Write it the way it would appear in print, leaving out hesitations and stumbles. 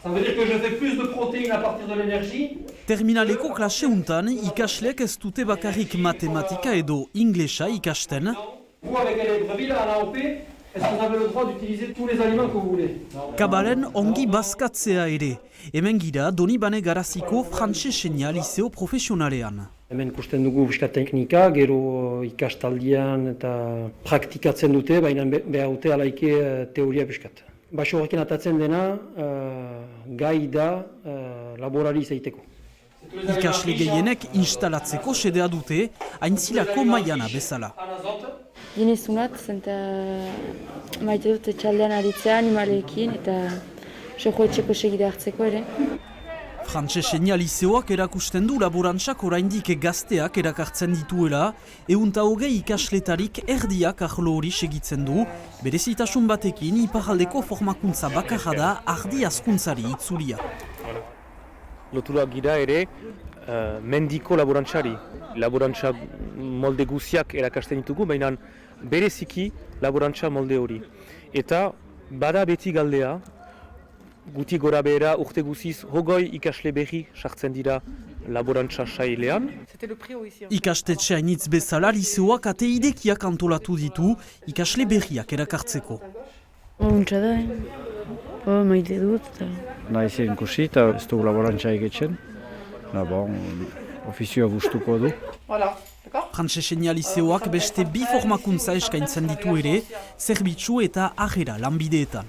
Ça veut dire que je fais plus de protéines à partir de l'énergie. Terminaleko klase untan ikasleek ez dute bakarrik matematika edo inglesa ikasten, Vous, avec les brebis, là, à l'AOP, est-ce que vous avez le droit d'utiliser tous les aliments que vous voulez? kabalen ongi bazkatzea ere. Hemen gira Donibane Garaziko Frantsesenia Liceo profesionalean. Hemen ikusten dugu fiskat teknika, gero ikastaldian eta praktikatzen dute, baina behar dute alaike teoria fiskat. Baso horrekin atatzen dena, gai da laborari zaiteko. Ikasle gehienek instalatzeko sedea dute, aintzilako maiana bezala. Ginezunat, zenta maite dut etxaldean aritzea animaleekin eta sojo etxeko segide hartzeko ere. Frantsesenia Liceoak erakusten du laborantzak oraindik gazteak erakartzen dituela, 120 ikasletarik erdiak arlo hori segitzen du, berezitasun batekin iparraldeko formakuntza bakarra da ardi hazkuntzari itzulia. Lotura gira ere mendiko laborantzari. Laborantza molde guziak erakasten ditugu, baina bereziki laborantza molde hori. Eta bada beti galdea, guti gora behera urte guziz hogoi ikasle berri sartzen dira laborantza sailean. Ikastetxe hainitz bezala liceoak ate idekiak antolatu ditu ikasle berriak erakartzeko. Untsa da, maite dut. Naiz egin kusi eta ez dugu laborantza egetzen. Ofizioa gustuko du. Frantsesenia Liceoak beste bi formakuntza eskaintzen ditu ere, zerbitzu eta ahera lanbideetan.